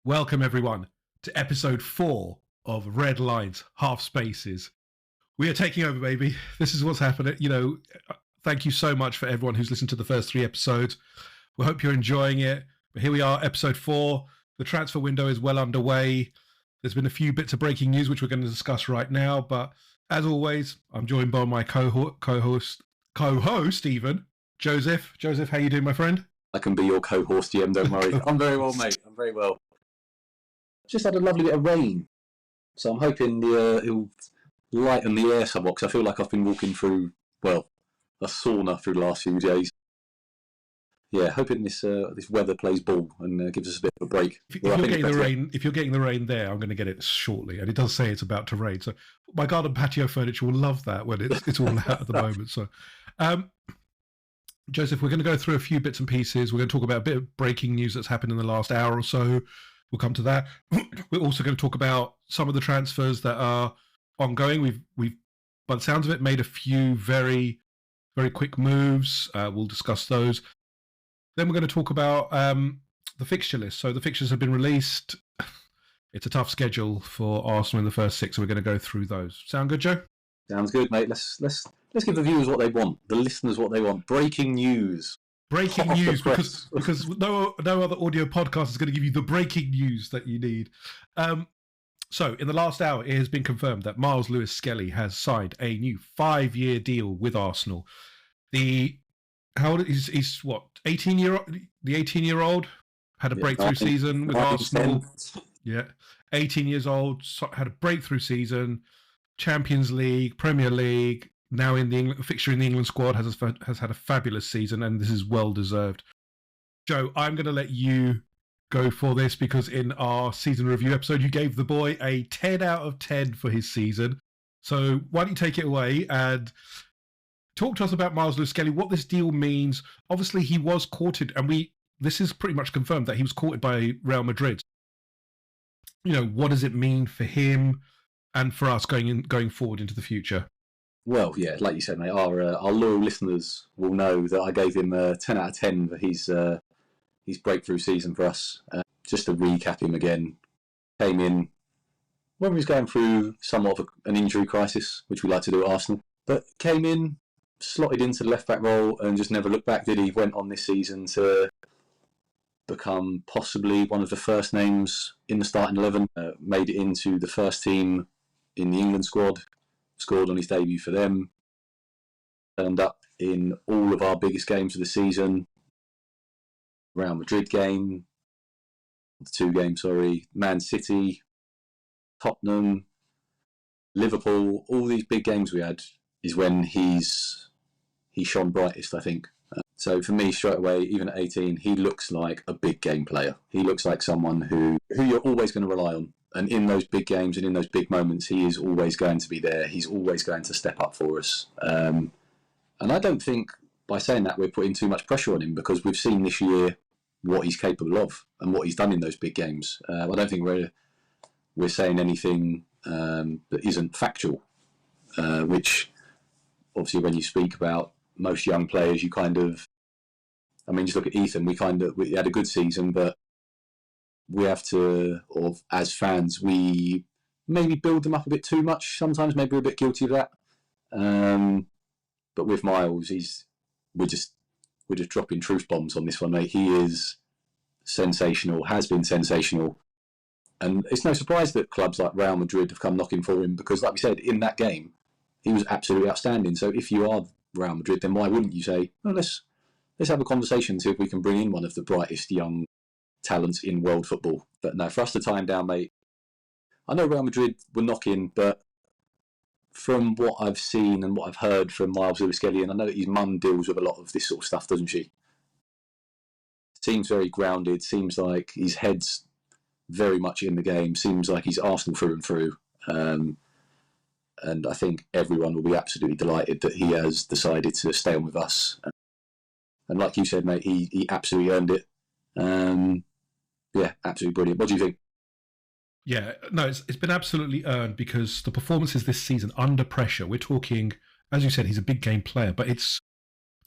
Welcome, everyone, to episode 4 of Red Lines, Half Spaces. We are taking over, baby. This is what's happening. Thank you so much for everyone who's listened to the first 3 episodes. We hope you're enjoying it. But here we are, episode 4. The transfer window is well underway. There's been a few bits of breaking news, which we're going to discuss right now. But as always, I'm joined by my co-host even, Joseph. Joseph, how you doing, my friend? I can be your co-host, Yeambele, don't worry. I'm very well, mate. I'm very well. Just had a lovely bit of rain, so I'm hoping it'll lighten the air somewhat, because I feel like I've been walking through, a sauna through the last few days. Yeah, hoping this weather plays ball and gives us a bit of a break. If you're getting the rain there, I'm going to get it shortly, and it does say it's about to rain. So my garden patio furniture will love that when it's all out at the moment. So, Joseph, we're going to go through a few bits and pieces. We're going to talk about a bit of breaking news that's happened in the last hour or so. We'll come to that. We're also going to talk about some of the transfers that are ongoing. We've, by the sounds of it, made a few very, very quick moves. We'll discuss those. Then we're going to talk about the fixture list. So the fixtures have been released. It's a tough schedule for Arsenal in the first 6, so we're going to go through those. Sound good, Joe? Sounds good, mate. Let's give the viewers what they want, the listeners what they want. Breaking news. Breaking news, because no other audio podcast is going to give you the breaking news that you need. So, in the last hour, it has been confirmed that Miles Lewis-Skelly has signed a new 5-year deal with Arsenal. How old is he's what? 18-year-old. The 18-year-old had a breakthrough season with Arsenal. 10. Yeah, 18 years old, had a breakthrough season, Champions League, Premier League. Now in the fixture in the England squad, has had a fabulous season, and this is well deserved. Joe, I'm going to let you go for this, because in our season review episode, you gave the boy a 10 out of 10 for his season. So why don't you take it away and talk to us about Miles Lewis-Skelly, what this deal means. Obviously, he was courted, and this is pretty much confirmed that he was courted by Real Madrid. What does it mean for him and for us going forward into the future? Well, yeah, like you said, mate, our loyal listeners will know that I gave him a 10 out of 10 for his breakthrough season for us. Just to recap him again, came in when he was going through somewhat of an injury crisis, which we like to do at Arsenal, but came in, slotted into the left-back role and just never looked back, did he? Went on this season to become possibly one of the first names in the starting 11, made it into the first team in the England squad, scored on his debut for them, turned up in all of our biggest games of the season. Real Madrid game, the 2 games, Man City, Tottenham, Liverpool, all these big games we had is when he shone brightest, I think. So for me, straight away, even at 18, he looks like a big game player. He looks like someone who you're always going to rely on. And in those big games and in those big moments, he is always going to be there. He's always going to step up for us. And I don't think by saying that we're putting too much pressure on him, because we've seen this year what he's capable of and what he's done in those big games. I don't think we're saying anything that isn't factual, which obviously when you speak about most young players, you just look at Ethan, we had a good season, but we have to, or as fans, we maybe build them up a bit too much. Sometimes maybe we're a bit guilty of that. But with Miles, we're just dropping truth bombs on this one, mate. He is sensational, has been sensational. And it's no surprise that clubs like Real Madrid have come knocking for him, because like we said, in that game, he was absolutely outstanding. So if you are Real Madrid, then why wouldn't you say, well, let's have a conversation, see if we can bring in one of the brightest young talents in world football. But no, for us to tie him down, mate, I know Real Madrid were knocking, but from what I've seen and what I've heard from Miles Lewis-Skelly, and I know that his mum deals with a lot of this sort of stuff, doesn't she? Seems very grounded, seems like his head's very much in the game, seems like he's Arsenal through and through. And I think everyone will be absolutely delighted that he has decided to stay on with us. And like you said, mate, he absolutely earned it. Yeah, absolutely brilliant. What do you think? Yeah, no, it's been absolutely earned, because the performances this season under pressure, we're talking, as you said, he's a big game player, but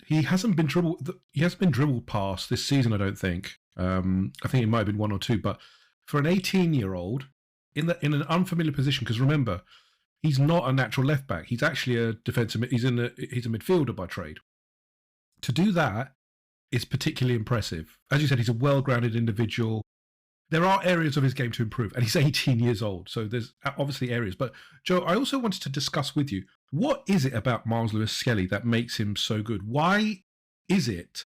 he hasn't been dribbled past this season, I don't think. I think it might have been 1 or 2, but for an 18-year-old in an unfamiliar position, because remember, he's not a natural left back. He's actually a defensive. He's a midfielder by trade. To do that is particularly impressive. As you said, he's a well-grounded individual. There are areas of his game to improve, and he's 18 years old, so there's obviously areas. But Joe, I also wanted to discuss with you, what is it about Miles Lewis-Skelly that makes him so good? Why is it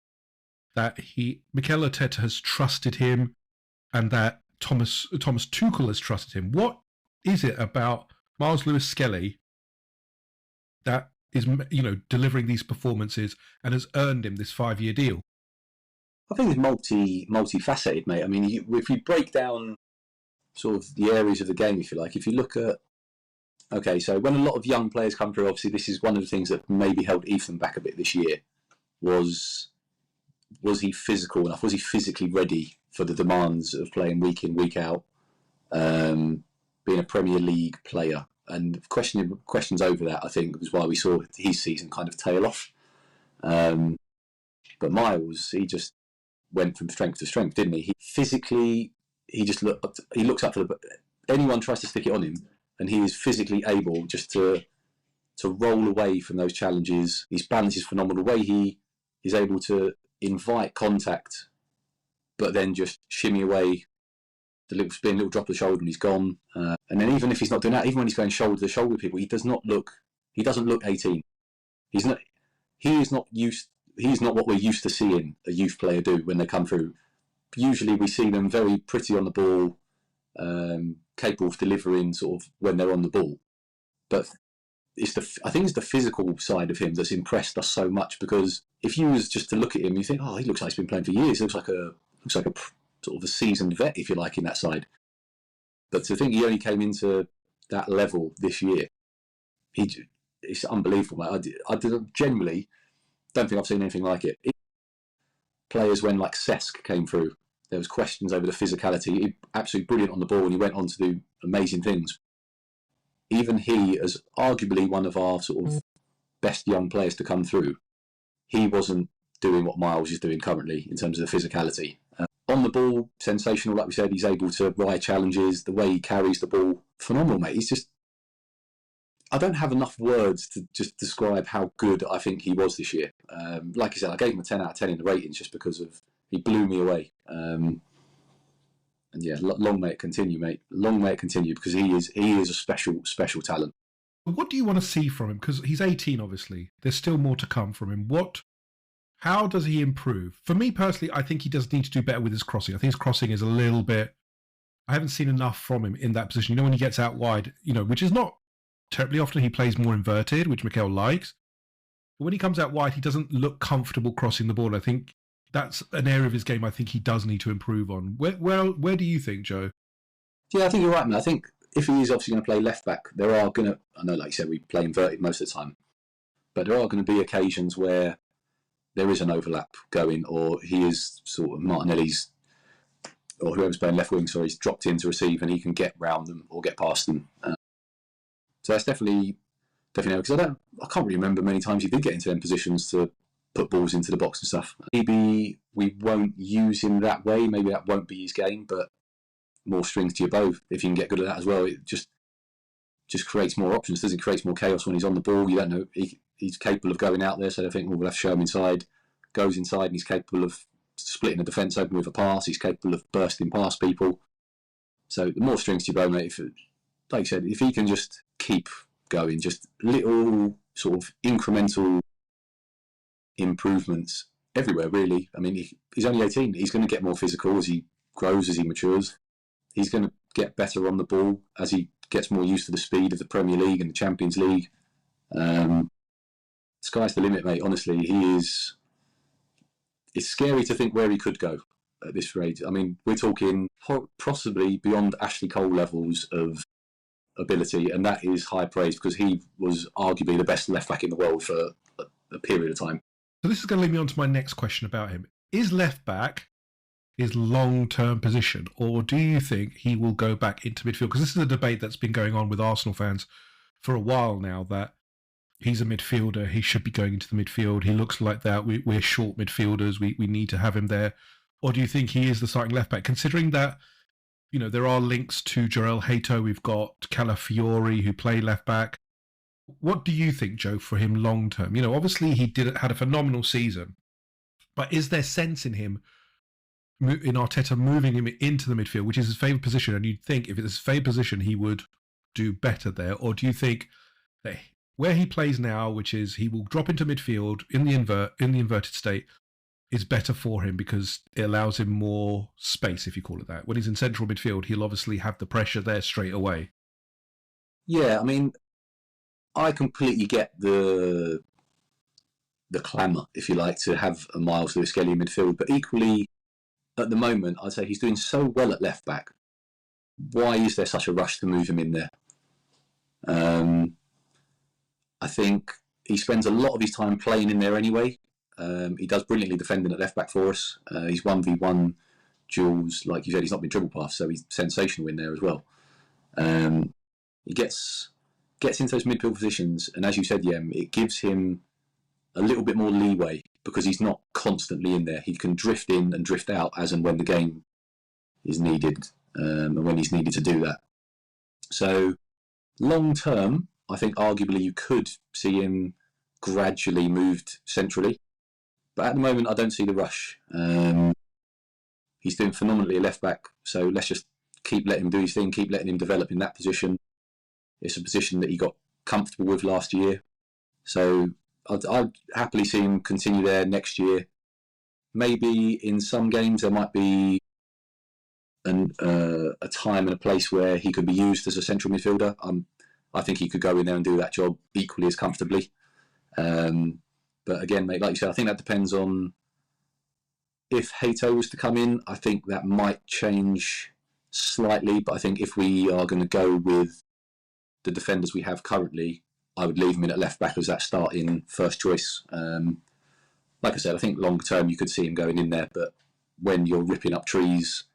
that Mikel Arteta has trusted him, and that Thomas Tuchel has trusted him? What is it about Miles Lewis-Skelly that is, delivering these performances and has earned him this 5-year deal? I think it's multifaceted, mate. I mean, if you break down sort of the areas of the game, if you like, if you look at, okay, so when a lot of young players come through, obviously this is one of the things that maybe held Ethan back a bit this year, was he physical enough? Was he physically ready for the demands of playing week in, week out, being a Premier League player? And questions over that, I think, was why we saw his season kind of tail off. But Miles, he just went from strength to strength, didn't he? He looks up for anyone tries to stick it on him, and he is physically able just to roll away from those challenges. His balance is phenomenal. The way he is able to invite contact, but then just shimmy away, the little spin, little drop of the shoulder, and he's gone. And then even if he's not doing that, even when he's going shoulder to shoulder with people, he doesn't look 18. He is not what we're used to seeing a youth player do when they come through. Usually we see them very pretty on the ball, capable of delivering sort of when they're on the ball. But I think it's the physical side of him that's impressed us so much, because if you was just to look at him, you think, oh, he looks like he's been playing for years. He looks like a sort of a seasoned vet, if you like, in that side. But to think he only came into that level this year, it's unbelievable. I genuinely don't think I've seen anything like it. Players when like Cesc came through, there was questions over the physicality. He absolutely brilliant on the ball, and he went on to do amazing things. Even he, as arguably one of our sort of best young players to come through, he wasn't doing what Miles is doing currently in terms of the physicality. On the ball, sensational, like we said. He's able to ride challenges. The way he carries the ball, phenomenal, mate. He's just, I don't have enough words to just describe how good I think he was this year. Like I said, I gave him a 10 out of 10 in the ratings just because he blew me away. And yeah, long may it continue, mate. Long may it continue, because he is a special talent. What do you want to see from him? Because he's 18, obviously. There's still more to come from him. How does he improve? For me personally, I think he does need to do better with his crossing. I think his crossing is a little bit, I haven't seen enough from him in that position. When he gets out wide, which is not terribly often. He plays more inverted, which Mikel likes. But when he comes out wide, he doesn't look comfortable crossing the ball. I think that's an area of his game I think he does need to improve on. Where do you think, Joe? Yeah, I think you're right, man. I think if he is obviously going to play left back, I know, like you said, we play inverted most of the time, but there are going to be occasions where there is an overlap going, or he is sort of Martinelli's, or whoever's playing left wing, he's dropped in to receive, and he can get round them or get past them. So that's definitely because I can't really remember many times he did get into them positions to put balls into the box and stuff. Maybe we won't use him that way. Maybe that won't be his game, but more strings to your bow if you can get good at that as well. It just creates more options. Does it create more chaos when he's on the ball? You don't know. He's capable of going out there, so I think we'll have to show him inside. Goes inside, and he's capable of splitting the defence open with a pass. He's capable of bursting past people. So the more strings to your bow, mate. Like you said, if he can just keep going, just little sort of incremental improvements everywhere, really. I mean, he's only 18. He's going to get more physical as he grows, as he matures. He's going to get better on the ball as he gets more used to the speed of the Premier League and the Champions League. Sky's the limit, mate. Honestly, it's scary to think where he could go at this rate. I mean, we're talking possibly beyond Ashley Cole levels of ability, and that is high praise, because he was arguably the best left back in the world for a period of time. So this is going to lead me on to my next question about him. Is left back his long-term position, or do you think he will go back into midfield? Because this is a debate that's been going on with Arsenal fans for a while now, that he's a midfielder, he should be going into the midfield. He looks like that. We're short midfielders. We need to have him there. Or do you think he is the starting left back, considering that there are links to Jarell Hato. We've got Calafiori, who play left back. What do you think, Joe, for him long term? Obviously he had a phenomenal season, but is there sense in him, in Arteta, moving him into the midfield, which is his favourite position? And you'd think if it's his favourite position, he would do better there. Or do you think that where he plays now, which is he will drop into midfield in the inverted state, is better for him because it allows him more space, if you call it that? When he's in central midfield, he'll obviously have the pressure there straight away. Yeah, I mean, I completely get the clamour, if you like, to have a Miles Lewis-Skelly in midfield, but equally, at the moment, I'd say he's doing so well at left back. Why is there such a rush to move him in there? I think he spends a lot of his time playing in there anyway. He does brilliantly defending at left back for us. He's 1v1 duels, like you said, he's not been dribble past, so he's sensational in there as well. He gets into those midfield positions, and as you said, Yem, it gives him a little bit more leeway because he's not constantly in there. He can drift in and drift out as and when the game is needed, and when he's needed to do that. So long term, I think arguably you could see him gradually moved centrally, but at the moment I don't see the rush. He's doing phenomenally at left back, so let's just keep letting him do his thing, keep letting him develop in that position. It's a position that he got comfortable with last year, so I'd happily see him continue there next year. Maybe in some games there might be a time and a place where he could be used as a central midfielder. I think he could go in there and do that job equally as comfortably. But again, mate, like you said, I think that depends on if Hato was to come in. I think that might change slightly, but I think if we are going to go with the defenders we have currently, I would leave him in at left back as that starting first choice. Like I said, I think longer term you could see him going in there, but when you're ripping up trees,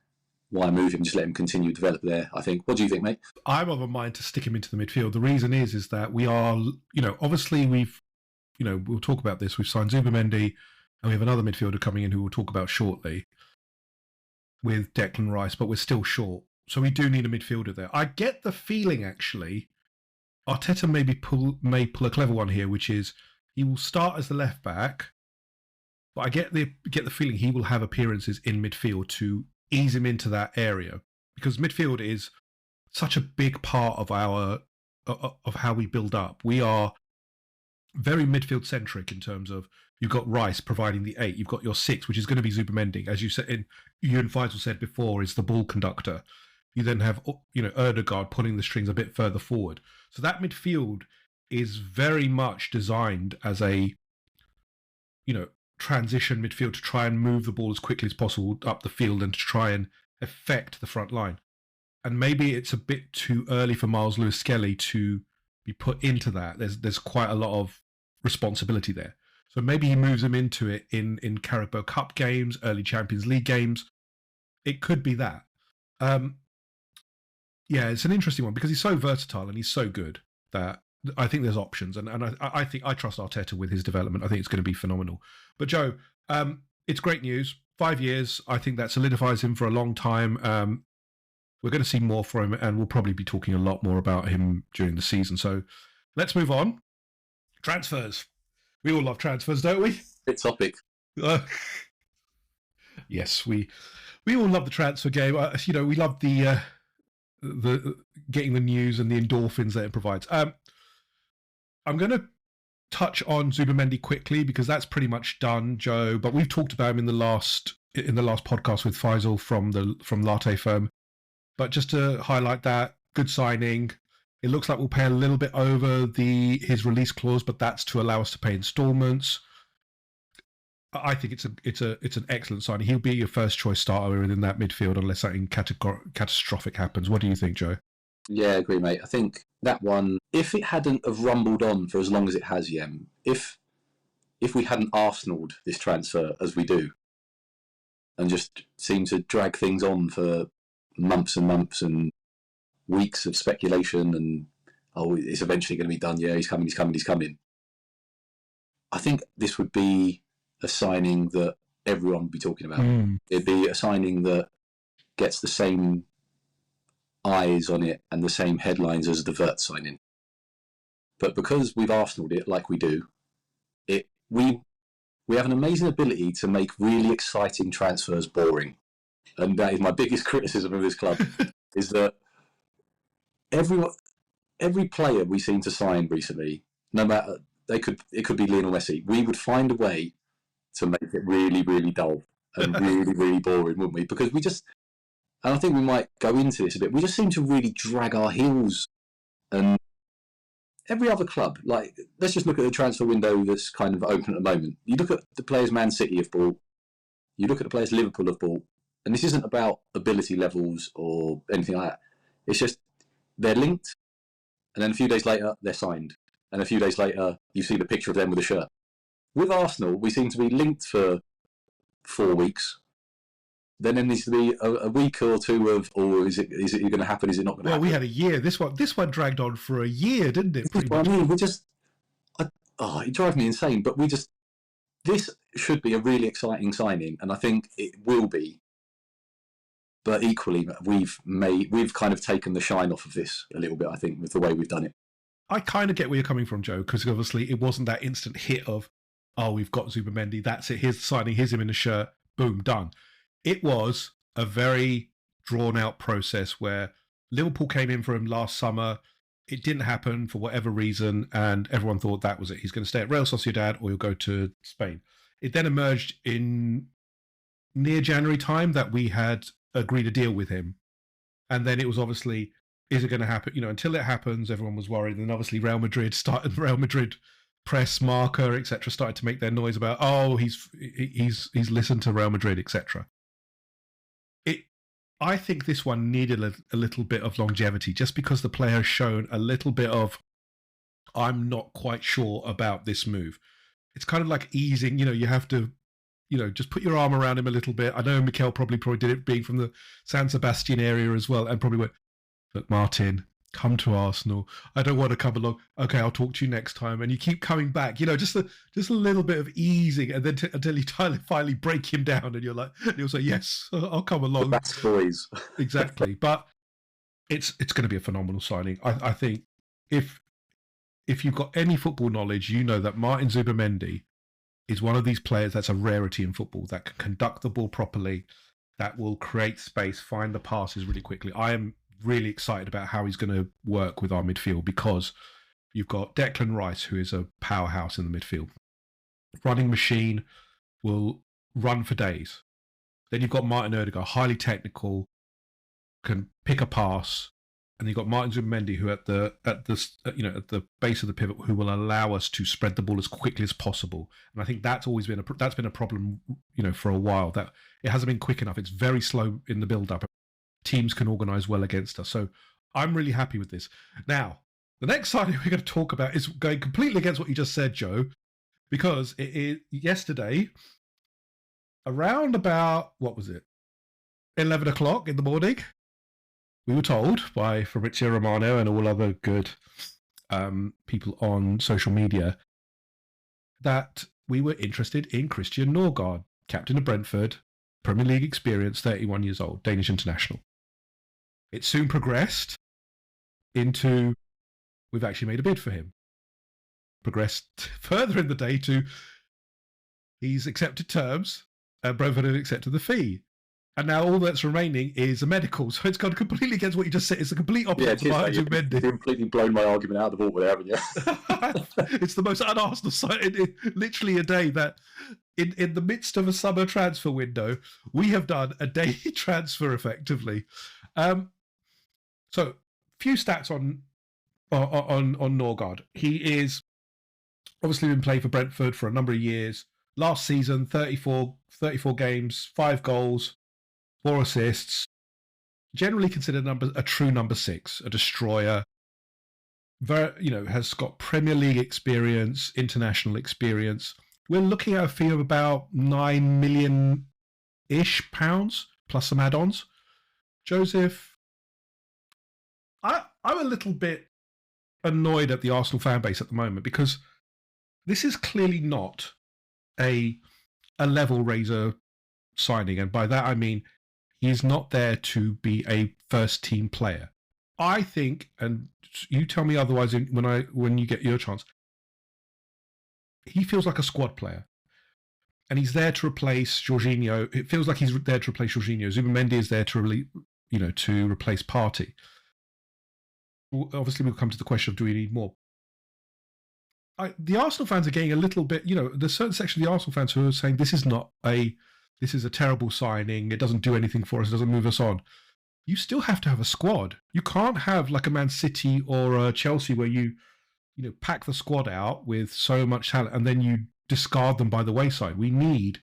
why move him? Just let him continue to develop there, I think. What do you think, mate? I'm of a mind to stick him into the midfield. The reason is that we are, obviously we'll talk about this. We've signed Zubimendi, and we have another midfielder coming in who we'll talk about shortly with Declan Rice, but we're still short. So we do need a midfielder there. I get the feeling, actually, Arteta may pull a clever one here, which is he will start as the left back, but I get the feeling he will have appearances in midfield to ease him into that area, because midfield is such a big part of of how we build up. We are very midfield centric in terms of you've got Rice providing the 8, you've got your 6, which is going to be Zubimendi, as you said, Ewan Faisal said before, is the ball conductor. You then have Erdegaard pulling the strings a bit further forward. So that midfield is very much designed as a transition midfield to try and move the ball as quickly as possible up the field and to try and affect the front line. And maybe it's a bit too early for Miles Lewis-Skelly to be put into that. There's quite a lot of responsibility there. So maybe he moves him into it in Carabao Cup games, early Champions League games. It could be that. Yeah, it's an interesting one because he's so versatile and he's so good that I think there's options. And I think I trust Arteta with his development. I think it's going to be phenomenal. But Joe, it's great news. 5 years, I think that solidifies him for a long time. We're going to see more from him, and we'll probably be talking a lot more about him during the season. So let's move on. Transfers. We all love transfers, don't we? Good topic. Yes, we all love the transfer game. We love the getting the news and the endorphins that it provides. I'm going to touch on Zubimendi quickly because that's pretty much done, Joe. But we've talked about him in the last podcast with Faisal from Latte Firm. But just to highlight that, good signing. It looks like we'll pay a little bit over his release clause, but that's to allow us to pay installments. I think it's an excellent signing. He'll be your first choice starter within that midfield unless something catastrophic happens. What do you think, Joe? Yeah, I agree, mate. I think that one, if it hadn't have rumbled on for as long as it has, Yem, if we hadn't Arsenaled this transfer as we do, and just seemed to drag things on for months and months and weeks of speculation and, it's eventually going to be done, yeah, he's coming. I think this would be a signing that everyone would be talking about. It'd be a signing that gets the same eyes on it and the same headlines as the Vert signing. But because we've Arsenaled it like we do, we have an amazing ability to make really exciting transfers boring. And that is my biggest criticism of this club, is that every player we seem to sign recently, no matter it could be Lionel Messi, we would find a way to make it really, really dull and really, really boring, wouldn't we? Because and I think we might go into this a bit, we just seem to really drag our heels. And every other club, like, let's just look at the transfer window that's kind of open at the moment. You look at the players Man City have bought, you look at the players Liverpool have bought, and this isn't about ability levels or anything like that. It's just they're linked, and then a few days later they're signed, and a few days later you see the picture of them with a shirt. With Arsenal, we seem to be linked for 4 weeks. Then there needs to be a week or two of, is it going to happen? Is it not going to happen? Well, we had a year. This one dragged on for a year, didn't it? I mean, it drives me insane. But this should be a really exciting signing, and I think it will be. But equally, we've kind of taken the shine off of this a little bit, I think, with the way we've done it. I kind of get where you're coming from, Joe, because obviously it wasn't that instant hit of, oh, we've got Zubimendi, that's it, here's the signing, here's him in a shirt, boom, done. It was a very drawn-out process where Liverpool came in for him last summer, it didn't happen for whatever reason, and everyone thought that was it. He's going to stay at Real Sociedad or he'll go to Spain. It then emerged in near January time that we had agreed a deal with him. And then it was obviously, is it going to happen? You know, until it happens, everyone was worried. And then obviously Real Madrid press, Marca, etc., started to make their noise about, oh, he's listened to Real Madrid, etc. I think this one needed a little bit of longevity, just because the player has shown a little bit of, I'm not quite sure about this move. It's kind of like easing, you have to, just put your arm around him a little bit. I know Mikel probably did it, being from the San Sebastian area as well, and probably went, look, Martin, come to Arsenal. I don't want to come along. Okay, I'll talk to you next time. And you keep coming back, just a little bit of easing, and then until you finally break him down, and you'll say, yes, I'll come along. That's boys. Exactly. But it's going to be a phenomenal signing. I think if you've got any football knowledge, you know that Martin Zubimendi is one of these players that's a rarity in football, that can conduct the ball properly, that will create space, find the passes really quickly. I am really excited about how he's going to work with our midfield, because you've got Declan Rice, who is a powerhouse in the midfield. Running machine, will run for days. Then you've got Martin Odegaard, highly technical, can pick a pass. And you've got Martin Zubimendi, who at the base of the pivot, who will allow us to spread the ball as quickly as possible. And I think that's always been a problem, for a while, that it hasn't been quick enough. It's very slow in the build-up. Teams can organise well against us. So I'm really happy with this. Now, the next signing we're going to talk about is going completely against what you just said, Joe, because it is yesterday, around about, 11 o'clock in the morning, we were told by Fabrizio Romano and all other good people on social media that we were interested in Christian Norgard, captain of Brentford, Premier League experience, 31 years old, Danish international. It soon progressed into, we've actually made a bid for him. Progressed further in the day to, he's accepted terms and Brentford have accepted the fee. And now all that's remaining is a medical. So it's gone completely against what you just said. It's the complete opposite of Martin Zubimendi. You've completely blown my argument out of the water, haven't you? It's the most un-Arsenal sign in literally a day, that in the midst of a summer transfer window, we have done a day transfer effectively. So, few stats on Norgard. He is obviously been playing for Brentford for a number of years. Last season, 34 games, 5 goals, 4 assists. Generally considered a true number 6, a destroyer. Has got Premier League experience, international experience. We're looking at a fee of about £9 million-ish plus some add-ons. Joseph, I'm a little bit annoyed at the Arsenal fan base at the moment, because this is clearly not a level raiser signing, and by that I mean he is not there to be a first team player. I think, and you tell me otherwise when you get your chance, he feels like a squad player. And he's there to replace Jorginho. It feels like he's there to replace Jorginho. Zubimendi is there to replace Partey. Obviously, we'll come to the question of do we need more. The Arsenal fans are getting a little bit, there's a certain section of the Arsenal fans who are saying this is a terrible signing. It doesn't do anything for us. It doesn't move us on. You still have to have a squad. You can't have like a Man City or a Chelsea where you pack the squad out with so much talent and then you discard them by the wayside. We need,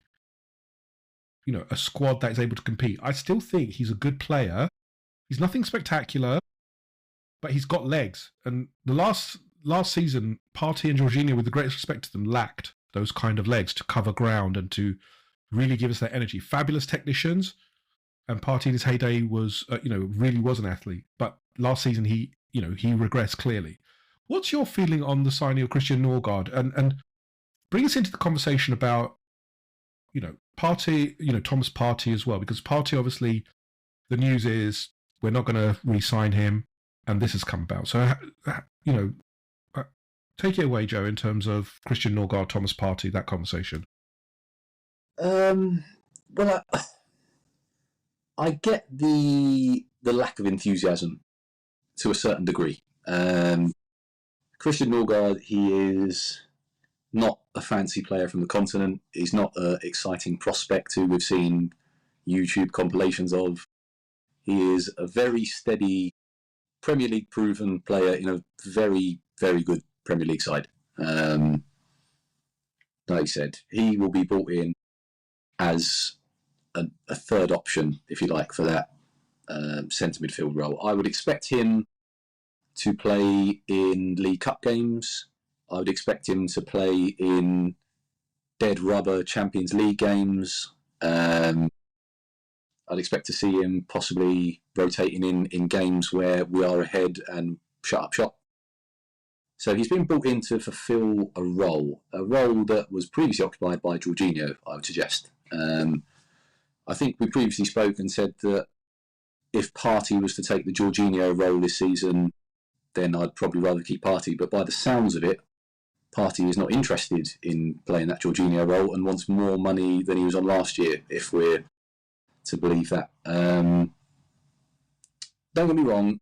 a squad that is able to compete. I still think he's a good player. He's nothing spectacular, but he's got legs. And the last season, Partey and Jorginho, with the greatest respect to them, lacked those kind of legs to cover ground and to really give us that energy. Fabulous technicians, and Partey in his heyday was, really was an athlete. But last season, he regressed clearly. What's your feeling on the signing of Christian Norgard? And bring us into the conversation about, Partey, Thomas Partey as well, because Partey, obviously, the news is we're not going to re-sign him, and this has come about. So, take it away, Joe, in terms of Christian Norgard, Thomas Partey, that conversation. Well, I get the lack of enthusiasm to a certain degree. Christian Norgard, he is not a fancy player from the continent. He's not an exciting prospect who we've seen YouTube compilations of. He is a very steady Premier League proven player in a very, very good Premier League side. Like I said, he will be brought in as a third option, if you like, for that centre midfield role. I would expect him to play in League Cup games. I would expect him to play in dead rubber Champions League games. I'd expect to see him possibly rotating in games where we are ahead and shut up shop. So he's been brought in to fulfil a role that was previously occupied by Jorginho, I would suggest. I think we previously spoke and said that if Partey was to take the Jorginho role this season, then I'd probably rather keep Partey. But by the sounds of it, Partey is not interested in playing that Jorginho role and wants more money than he was on last year, if we're to believe that. Don't get me wrong,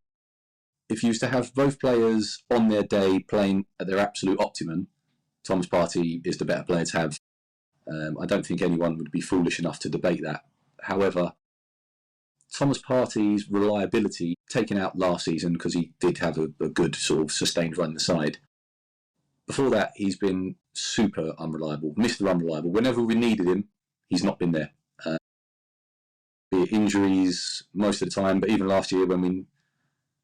if you used to have both players on their day playing at their absolute optimum, Thomas Partey is the better player to have. I don't think anyone would be foolish enough to debate that. However, Thomas Partey's reliability, taken out last season because he did have a good sort of sustained run the side. Before that, he's been super unreliable, Mr. Unreliable. Whenever we needed him, he's not been there. Be it injuries most of the time, but even last year when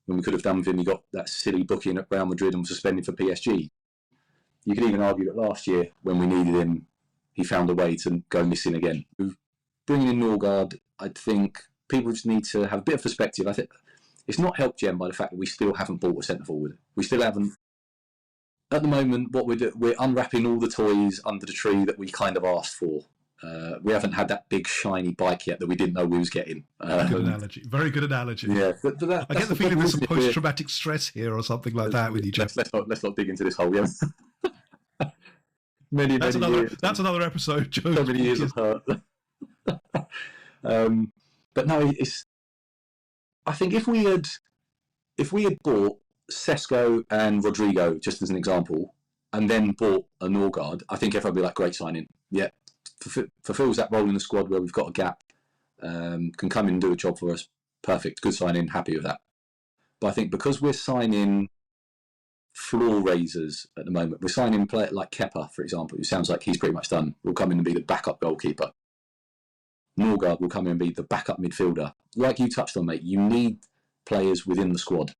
we could have done with him, he got that silly booking at Real Madrid and was suspended for PSG. You could even argue that last year, when we needed him, he found a way to go missing again. Bringing in Norgard, I think people just need to have a bit of perspective. I think it's not helped, Jem, by the fact that we still haven't bought a centre forward. We still haven't. At the moment, what we're unwrapping all the toys under the tree that we kind of asked for. We haven't had that big shiny bike yet that we didn't know we was getting. Good analogy. Very good analogy. Yeah, I get the feeling there's some post-traumatic stress here or something like that with you, Jeff. Let's not dig into this hole, yeah. That's another episode, Joe. So many years of hurt. But no, I think if we had bought Sesko and Rodrigo, just as an example, and then bought a Norgard, I think everyone would be like, great signing. Yeah, fulfills that role in the squad where we've got a gap, can come in and do a job for us. Perfect, good signing, happy with that. But I think because we're signing floor raisers at the moment, we're signing a player like Kepa, for example, who sounds like he's pretty much done. Will come in and be the backup goalkeeper. Norgard will come in and be the backup midfielder. Like you touched on, mate, you need players within the squad.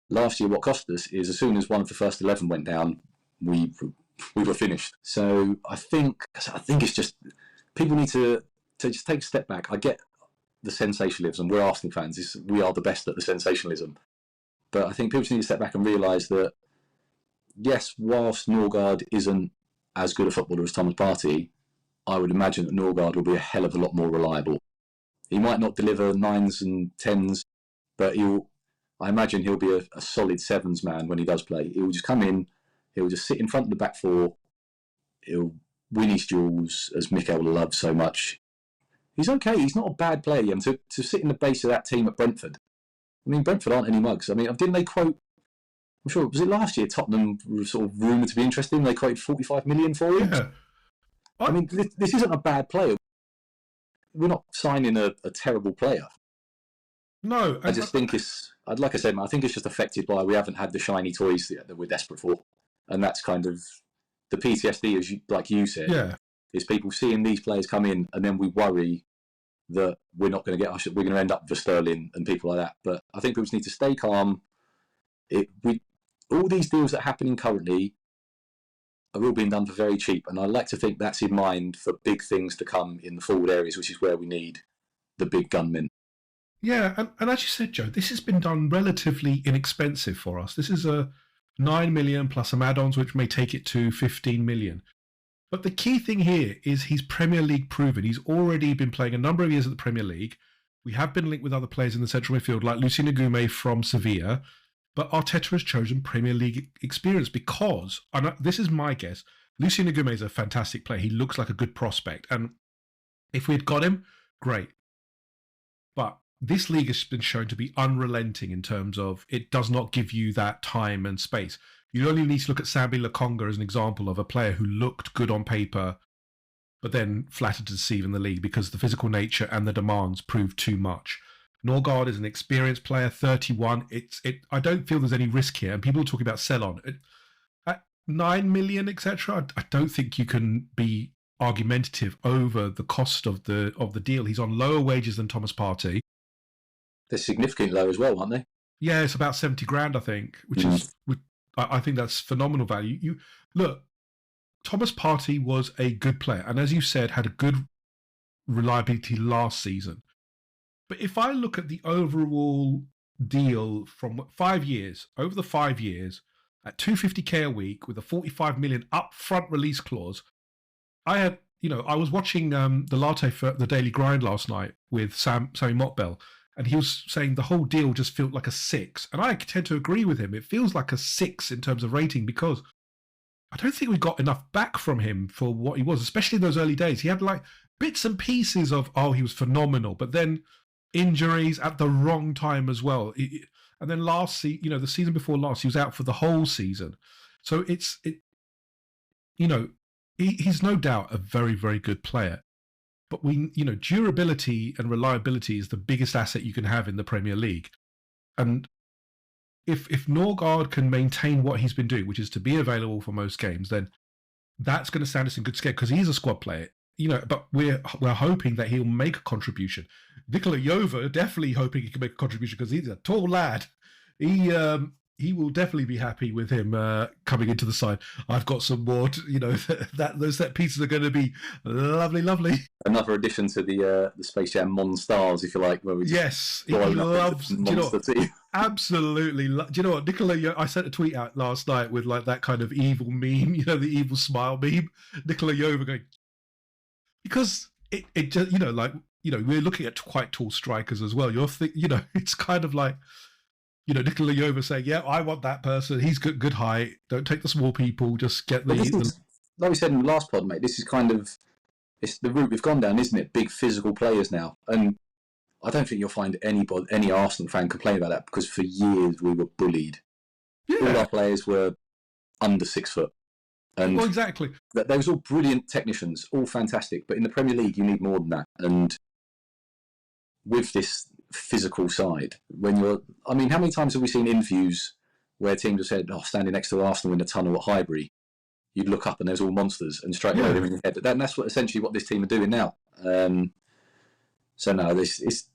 Last year, what cost us is as soon as one of the first 11 went down, we were finished. So I think it's just people need to just take a step back. I get the sensationalism. We're Arsenal fans. We are the best at the sensationalism. But I think people just need to step back and realise that, yes, whilst Norgard isn't as good a footballer as Thomas Partey, I would imagine that Norgard will be a hell of a lot more reliable. He might not deliver 9s and 10s, but I imagine he'll be a solid sevens man when he does play. He'll just come in, he'll just sit in front of the back four, he'll win his duels, as Mikel loves so much. He's okay. He's not a bad player. And to sit in the base of that team at Brentford, I mean, Brentford aren't any mugs. I mean, didn't they quote, I'm sure, was it last year, Tottenham were sort of rumoured to be interested and they quoted 45 million for him? Yeah. I mean, this isn't a bad player. We're not signing a terrible player. No. I just think like I said, I think it's just affected by we haven't had the shiny toys that we're desperate for. And that's kind of the PTSD, as like you said, is people seeing these players come in and then we worry that we're not going to we're going to end up with Sterling and people like that. But I think people just need to stay calm. All these deals that are happening currently are all being done for very cheap, and I like to think that's in mind for big things to come in the forward areas, which is where we need the big gunmen. Yeah, and as you said, Joe, this has been done relatively inexpensive for us. This is a 9 million plus some add-ons, which may take it to 15 million. But the key thing here is he's Premier League proven. He's already been playing a number of years at the Premier League. We have been linked with other players in the central midfield, like Lucien Agume from Sevilla. But Arteta has chosen Premier League experience because, and this is my guess, Lucien Agume is a fantastic player. He looks like a good prospect. And if we had got him, great. But this league has been shown to be unrelenting in terms of it does not give you that time and space. You only need to look at Sambi Lokonga as an example of a player who looked good on paper, but then flattered to deceive in the league because the physical nature and the demands proved too much. Norgard is an experienced player, 31. I don't feel there's any risk here. And people are talking about sell-on. At 9 million, etc., I don't think you can be argumentative over the cost of the deal. He's on lower wages than Thomas Partey. They're significantly low as well, aren't they? Yeah, it's about 70 grand, I think, which is... I think that's phenomenal value. You look, Thomas Partey was a good player, and as you said, had a good reliability last season. But if I look at the overall deal from 5 years, over the 5 years, at 250k a week with a 45 million upfront release clause, I was watching the Latte for the Daily Grind last night with Sammy Motbell. And he was saying the whole deal just felt like a 6. And I tend to agree with him. It feels like a 6 in terms of rating because I don't think we got enough back from him for what he was, especially in those early days. He had like bits and pieces of, he was phenomenal. But then injuries at the wrong time as well. And then the season before last, he was out for the whole season. So he's no doubt a very, very good player. But durability and reliability is the biggest asset you can have in the Premier League. And if Norgard can maintain what he's been doing, which is to be available for most games, then that's going to stand us in good stead because he's a squad player. But we're hoping that he'll make a contribution. Nikola Jova definitely hoping he can make a contribution because he's a tall lad. He will definitely be happy with him coming into the side. I've got some more, those set pieces are going to be lovely, lovely. Another addition to the Space Jam Monstars, if you like, where we he loves monster team. Absolutely. Do you know what, Nicola? I sent a tweet out last night with like that kind of evil meme, the evil smile meme. Nikola Jova going because it just we're looking at quite tall strikers as well. It's kind of like. Nikola Jova saying, yeah, I want that person. He's good height. Don't take the small people. Just get like we said in the last pod, mate, this is it's the route we've gone down, isn't it? Big physical players now. And I don't think you'll find any Arsenal fan complain about that because for years we were bullied. Yeah. All our players were under 6 foot. And exactly. They was all brilliant technicians, all fantastic. But in the Premier League, you need more than that. And with this physical side, how many times have we seen interviews where teams have said, standing next to Arsenal in the tunnel at Highbury, you'd look up and there's all monsters and straight away they're in your head. And that's essentially what this team are doing now. So no, this is...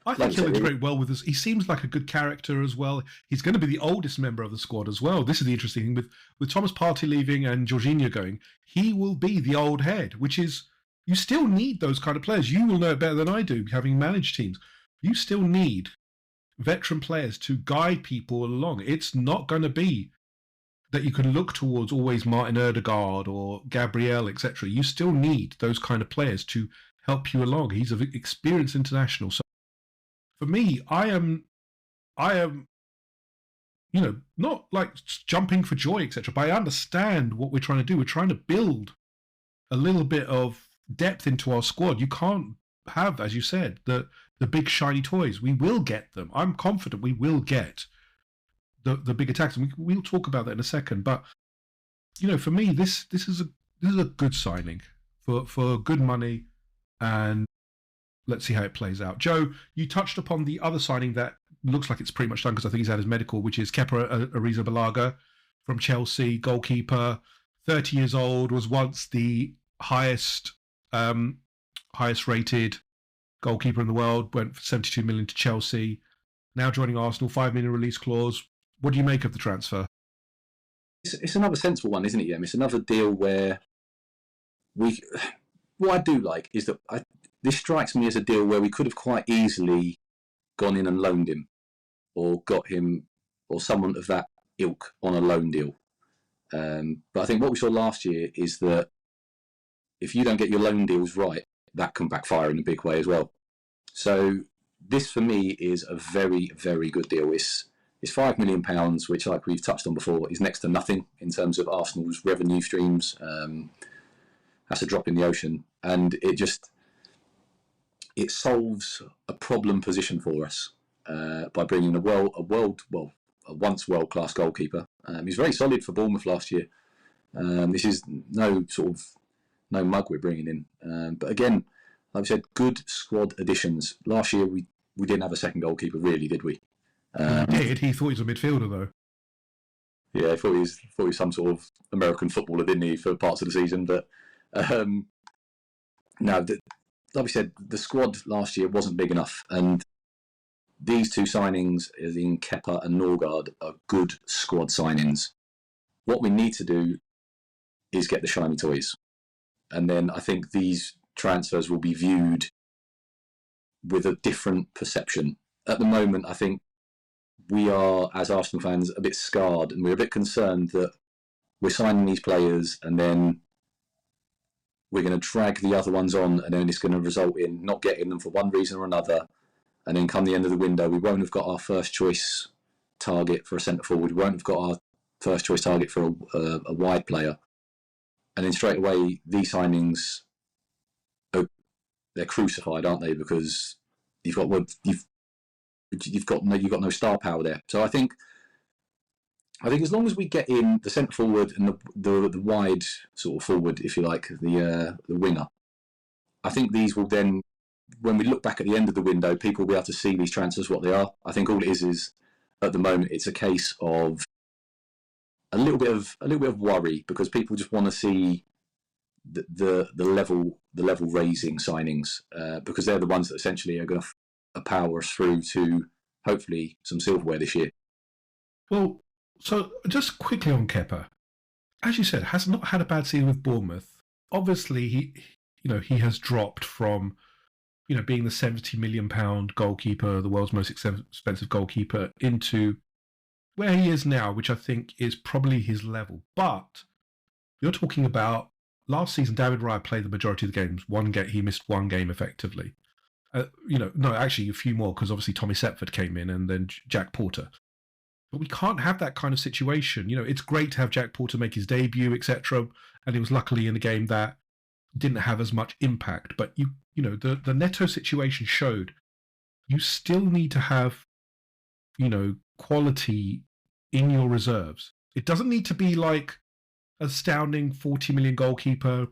I think he'll integrate well with us. He seems like a good character as well. He's going to be the oldest member of the squad as well. This is the interesting thing. With Thomas Partey leaving and Jorginho going, he will be the old head, which is... You still need those kind of players. You will know it better than I do, having managed teams. You still need veteran players to guide people along. It's not going to be that you can look towards always Martin Odegaard or Gabriel, etc. You still need those kind of players to help you along. He's an experienced international. So for me, I am I am, not like jumping for joy, etc. But I understand what we're trying to do. We're trying to build a little bit of depth into our squad. You can't have, as you said, the big shiny toys. We will get them. I'm confident we will get the big attacks, and we'll talk about that in a second. But for me, this is a good signing for good money, and let's see how it plays out. Joe, you touched upon the other signing that looks like it's pretty much done because I think he's had his medical, which is Kepa Arrizabalaga from Chelsea, goalkeeper, 30 years old, was once the highest rated goalkeeper in the world, went for 72 million to Chelsea, now joining Arsenal, 5 million release clause. What do you make of the transfer? It's another sensible one, isn't it, It's another deal where what I do like is that this strikes me as a deal where we could have quite easily gone in and loaned him, or got him, or someone of that ilk on a loan deal. But I think what we saw last year is that if you don't get your loan deals right, that can backfire in a big way as well. So this, for me, is a very, very good deal. It's £5 million, which, like we've touched on before, is next to nothing in terms of Arsenal's revenue streams. That's a drop in the ocean, and it solves a problem position for us by bringing a once world-class goalkeeper. He's very solid for Bournemouth last year. This is no mug we're bringing in. But again, like I said, good squad additions. Last year we didn't have a second goalkeeper, really, did we? He did. He thought he was a midfielder, though. Yeah, I thought he was some sort of American footballer, didn't he, for parts of the season? But no, like we said, the squad last year wasn't big enough, and these two signings, in Kepa and Norgard, are good squad signings. What we need to do is get the shiny toys, and then I think these transfers will be viewed with a different perception. At the moment, I think we are, as Arsenal fans, a bit scarred, and we're a bit concerned that we're signing these players and then we're going to drag the other ones on, and then it's going to result in not getting them for one reason or another. And then come the end of the window, we won't have got our first choice target for a centre forward. We won't have got our first choice target for a wide player. And then straight away, these signings, they're crucified, aren't they? Because you've got no star power there. So I think as long as we get in the centre forward and the wide sort of forward, if you like, the winger, I think these will then, when we look back at the end of the window, people will be able to see these transfers what they are. I think all it is at the moment, it's a case of a little bit of worry, because people just want to see the level raising signings, because they're the ones that essentially are going to power us through to hopefully some silverware this year. Well, so just quickly on Kepa, as you said, has not had a bad season with Bournemouth. Obviously, he has dropped from being the £70 million goalkeeper, the world's most expensive goalkeeper, into where he is now, which I think is probably his level. But you're talking about last season, David Raya played the majority of the games. He missed one game effectively. No, actually a few more, because obviously Tommy Setford came in and then Jack Porter. But we can't have that kind of situation. It's great to have Jack Porter make his debut, etc. And he was luckily in a game that didn't have as much impact. But the Neto situation showed you still need to have, quality in your reserves. It doesn't need to be like astounding 40 million goalkeeper.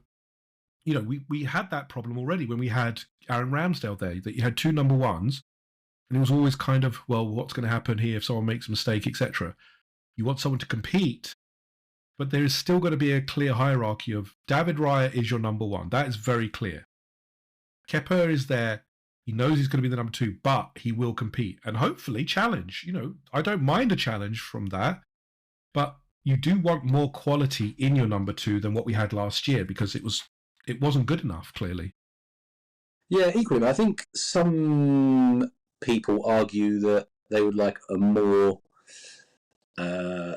We had that problem already when we had Aaron Ramsdale there, that you had two number ones, and it was always kind of, well, what's going to happen here if someone makes a mistake, etc. You want someone to compete, but there is still going to be a clear hierarchy of David Raya is your number one. That is very clear. Kepa is there. He knows he's going to be the number two, but he will compete and hopefully challenge. I don't mind a challenge from that, but you do want more quality in your number two than what we had last year, because it wasn't good enough, clearly. Yeah, equally. I think some people argue that they would like a more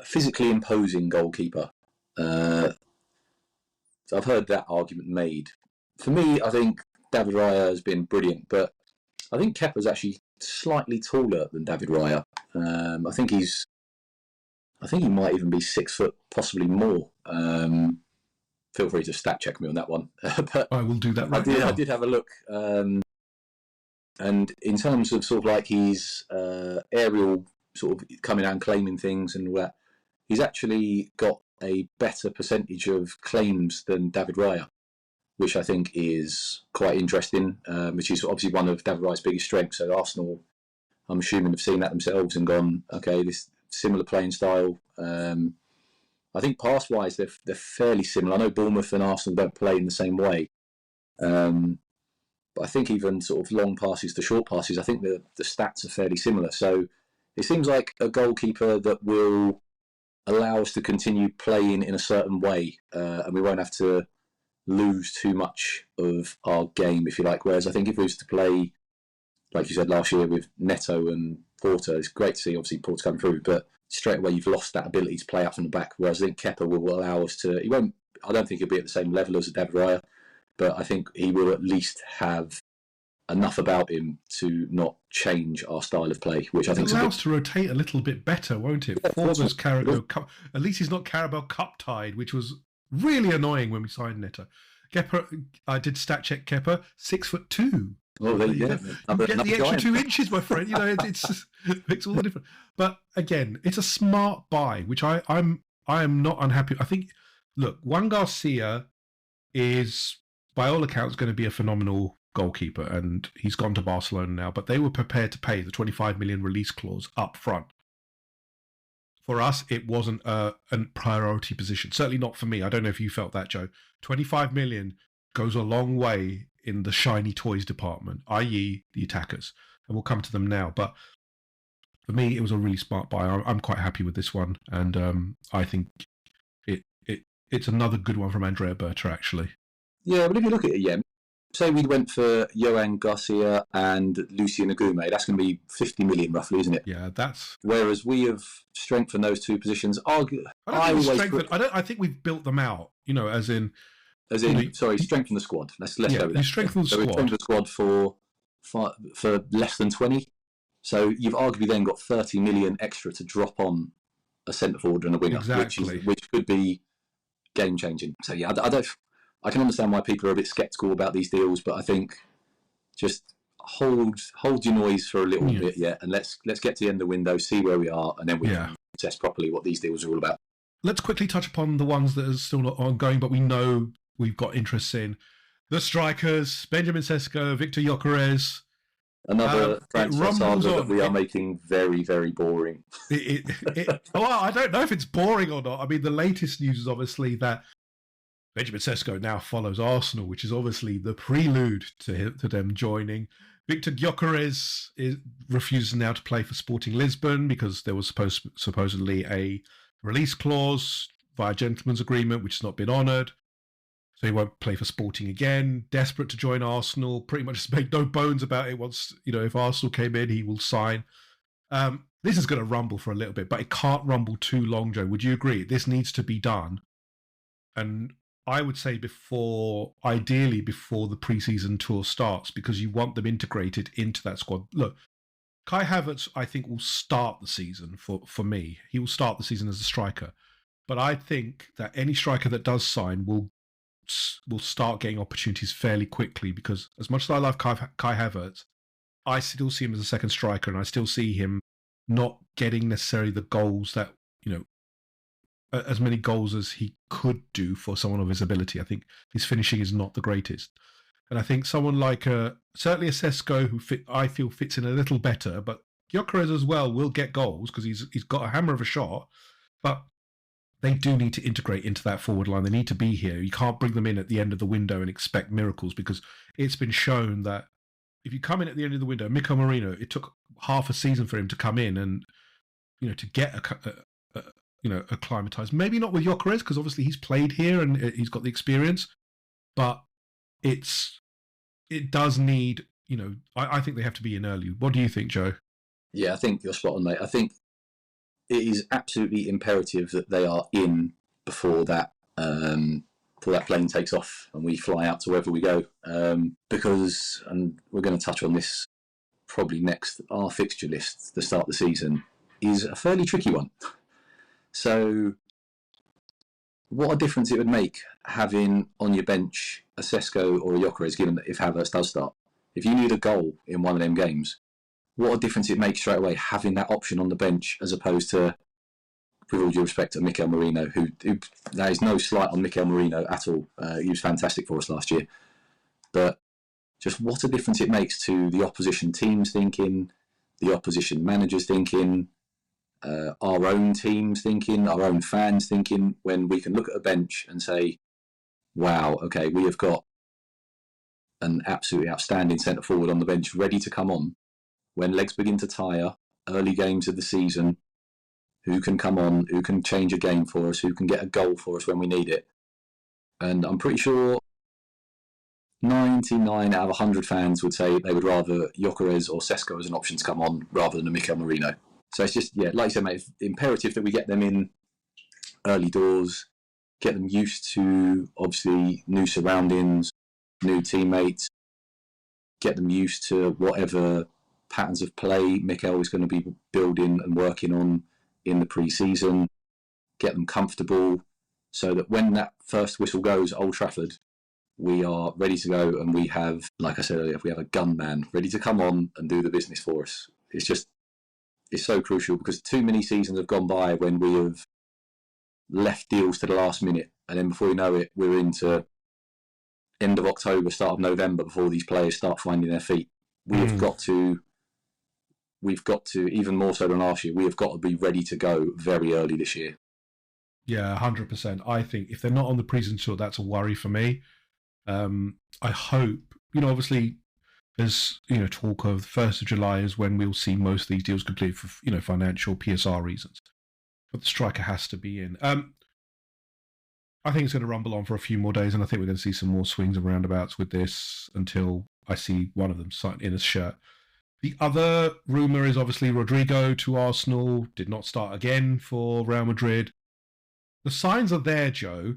physically imposing goalkeeper. So I've heard that argument made. For me, I think David Raya has been brilliant, but I think Kepa's actually slightly taller than David Raya. I think he might even be 6 foot, possibly more. Feel free to stat check me on that one. But I will do that right now. I did have a look. And in terms of sort of like his aerial sort of coming out and claiming things and all that, he's actually got a better percentage of claims than David Raya, which I think is quite interesting, which is obviously one of David Raya's biggest strengths. So Arsenal, I'm assuming, have seen that themselves and gone, okay, this similar playing style. I think pass-wise, they're fairly similar. I know Bournemouth and Arsenal don't play in the same way. But I think even sort of long passes to short passes, I think the stats are fairly similar. So it seems like a goalkeeper that will allow us to continue playing in a certain way, and we won't have to lose too much of our game, if you like. Whereas I think if we was to play, like you said, last year with Neto and Porter, it's great to see, obviously, Porter come through, but straight away you've lost that ability to play out from the back. Whereas I think Kepa will allow us to, I don't think he'll be at the same level as David Raya, but I think he will at least have enough about him to not change our style of play, which I think allows to rotate a little bit better, won't it? Yeah, for those Carabao Cup, at least he's not Carabao Cup tied, which was really annoying when we signed Neto. Kepa, I did stat check Kepa, 6'2". Oh, there you go. You get the extra 2 inches, my friend. You know, it makes all the difference. But again, it's a smart buy, which I am not unhappy. I think, look, Juan Garcia is, by all accounts, going to be a phenomenal goalkeeper, and he's gone to Barcelona now. But they were prepared to pay the 25 million release clause up front. For us, it wasn't a priority position. Certainly not for me. I don't know if you felt that, Joe. 25 million goes a long way in the shiny toys department, i.e. the attackers. And we'll come to them now. But for me, it was a really smart buy. I'm quite happy with this one. And I think it's another good one from Andrea Berta, actually. Yeah, but if you look at it, say we went for Johan Garcia and Lucien Agume, that's going to be 50 million roughly, isn't it? Yeah, that's... Whereas we have strengthened those two positions. I think we've built them out, as in... strengthen the squad. Let's go with that. You strengthen the squad. We've strengthened the squad for less than 20. So you've arguably then got 30 million extra to drop on a centre forward and a winger, which could be game changing. So yeah, I can understand why people are a bit sceptical about these deals, but I think just hold your noise for a little bit, and let's get to the end of the window, see where we are, and then we can assess properly what these deals are all about. Let's quickly touch upon the ones that are still not ongoing, but we know we've got interest in. The strikers, Benjamin Sesko, Victor Gyökeres. Another transfer saga that we are making very, very boring. Well, I don't know if it's boring or not. I mean, the latest news is obviously that Benjamin Sesko now follows Arsenal, which is obviously the prelude to them joining. Victor Gyökeres refuses now to play for Sporting Lisbon because there was supposedly a release clause via gentleman's agreement, which has not been honoured. So he won't play for Sporting again. Desperate to join Arsenal. Pretty much just made no bones about it. Once, if Arsenal came in, he will sign. This is going to rumble for a little bit, but it can't rumble too long, Joe. Would you agree? This needs to be done. And I would say ideally before the pre-season tour starts, because you want them integrated into that squad. Look, Kai Havertz, I think, will start the season for me. He will start the season as a striker. But I think that any striker that does sign will start getting opportunities fairly quickly, because as much as I love Kai Havertz, I still see him as a second striker, and I still see him not getting necessarily the goals that, as many goals as he could do for someone of his ability. I think his finishing is not the greatest. And I think someone like certainly a Sesko, who I feel fits in a little better, but Gyökeres as well will get goals because he's got a hammer of a shot, but they do need to integrate into that forward line. They need to be here. You can't bring them in at the end of the window and expect miracles, because it's been shown that if you come in at the end of the window, Mikel Merino, it took half a season for him to come in and, to get acclimatized. Maybe not with Gyökeres, because obviously he's played here and he's got the experience, but it does need, I think they have to be in early. What do you think, Joe? Yeah, I think you're spot on, mate. I think it is absolutely imperative that they are in before that plane takes off and we fly out to wherever we go. Because, and we're going to touch on this probably next, our fixture list to start the season is a fairly tricky one. So what a difference it would make having on your bench a Sesko or a Gyökeres, given that if Havertz does start. If you need a goal in one of them games, what a difference it makes straight away having that option on the bench as opposed to, with all due respect to Mikel Merino, who there is no slight on Mikel Merino at all. He was fantastic for us last year. But just what a difference it makes to the opposition teams thinking, the opposition managers thinking, our own teams thinking, our own fans thinking, when we can look at a bench and say, wow, okay, we have got an absolutely outstanding centre forward on the bench ready to come on when legs begin to tire, early games of the season, who can come on, who can change a game for us, who can get a goal for us when we need it. And I'm pretty sure 99 out of 100 fans would say they would rather Gyökeres or Sesko as an option to come on rather than a Mikel Merino. So it's just, like you said, mate, it's imperative that we get them in early doors, get them used to, obviously, new surroundings, new teammates, get them used to whatever patterns of play Mikel is going to be building and working on in the pre-season, get them comfortable so that when that first whistle goes at Old Trafford, we are ready to go and we have, like I said earlier, we have a gunman ready to come on and do the business for us. It's so crucial because too many seasons have gone by when we have left deals to the last minute, and then before you know it, we're into end of October, start of November before these players start finding their feet. We've got to, even more so than last year, we have got to be ready to go very early this year. Yeah, 100%. I think if they're not on the pre-season tour, that's a worry for me. I hope, obviously, there's talk of the 1st of July is when we'll see most of these deals completed for financial PSR reasons. But the striker has to be in. I think it's going to rumble on for a few more days, and I think we're going to see some more swings and roundabouts with this until I see one of them sign in a shirt. The other rumour is obviously Rodrigo to Arsenal, did not start again for Real Madrid. The signs are there, Joe,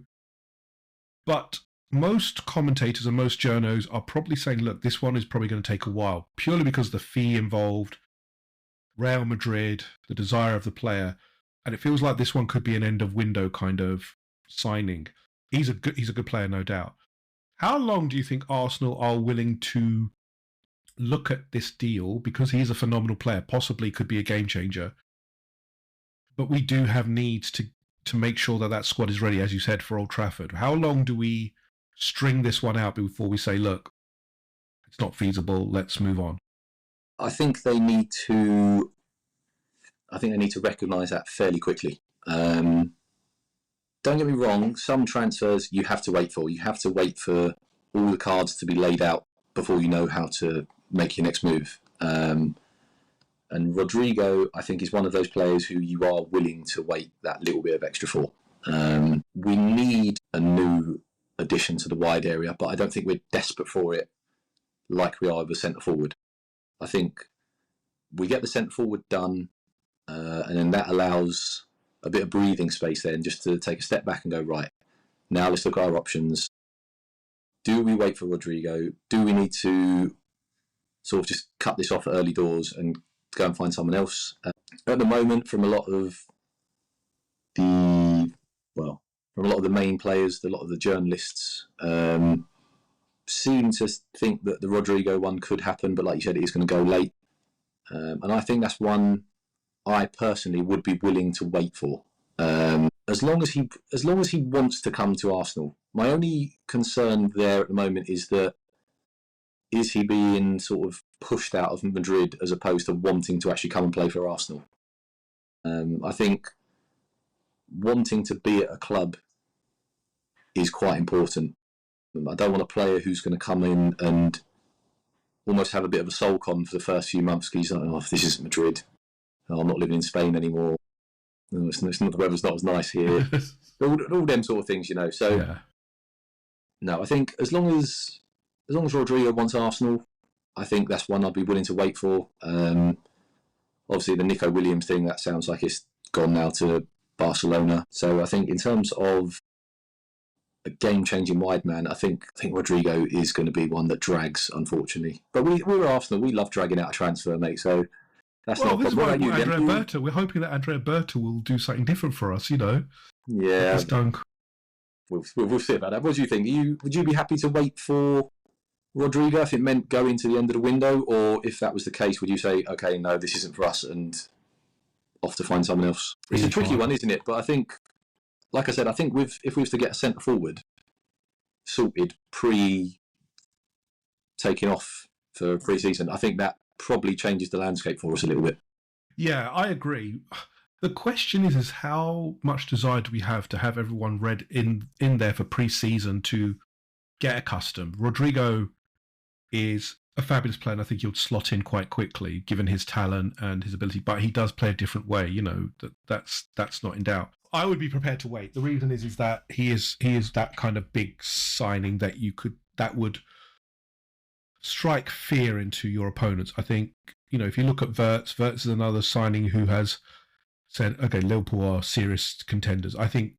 but most commentators and most journos are probably saying, look, this one is probably going to take a while, purely because of the fee involved, Real Madrid, the desire of the player, and it feels like this one could be an end of window kind of signing. He's a good player, no doubt. How long do you think Arsenal are willing to look at this deal, because he's a phenomenal player, possibly could be a game changer, but we do have needs to make sure that squad is ready, as you said, for Old Trafford? How long do we string this one out before we say, look, it's not feasible, let's move on? I think they need to recognise that fairly quickly. Don't get me wrong, some transfers you have to wait for. You have to wait for all the cards to be laid out before you know how to make your next move. And Rodrigo, I think, is one of those players who you are willing to wait that little bit of extra for. We need a new addition to the wide area, but I don't think we're desperate for it like we are with centre forward. I think we get the centre forward done, and then that allows a bit of breathing space then just to take a step back and go, right, now let's look at our options. Do we wait for Rodrigo? Do we need to sort of just cut this off at early doors and go and find someone else? At the moment, from a lot of the main players, a lot of the journalists seem to think that the Rodrigo one could happen, but like you said, it is going to go late. And I think that's one I personally would be willing to wait for, as long as he wants to come to Arsenal. My only concern there at the moment is he being sort of pushed out of Madrid as opposed to wanting to actually come and play for Arsenal? I think wanting to be at a club is quite important. I don't want a player who's going to come in and almost have a bit of a soul con for the first few months because he's like, oh, this isn't Madrid. Oh, I'm not living in Spain anymore. No, it's not, the weather's not as nice here. all them sort of things, So, yeah. No, I think as long as Rodrigo wants Arsenal, I think that's one I'd be willing to wait for. Obviously, the Nico Williams thing, that sounds like it's gone now to Barcelona. So I think in terms of a game-changing wide man, I think Rodrigo is going to be one that drags, unfortunately. But we're Arsenal. We love dragging out a transfer, mate. So That's Well, not a this is problem. why What about you, Andrea Jem? Berta. We're hoping that Andrea Berta will do something different for us. You know, Yeah, he's done. we'll see about that. What do you think? Would you be happy to wait for Rodrigo if it meant going to the end of the window, or if that was the case, would you say, okay, no, this isn't for us, and off to find someone else? It's a tricky one, isn't it? But I think, like I said, I think if we was to get a centre forward sorted taking off for pre-season, I think that probably changes the landscape for us a little bit. Yeah, I agree. The question is how much desire do we have to have everyone read in there for pre-season to get accustomed? Rodrigo is a fabulous player, and I think he'll slot in quite quickly, given his talent and his ability. But he does play a different way. You know, that's not in doubt. I would be prepared to wait. The reason is that he is that kind of big signing that would strike fear into your opponents. I think, you know, if you look at Wirtz is another signing who has said, okay, Liverpool are serious contenders. I think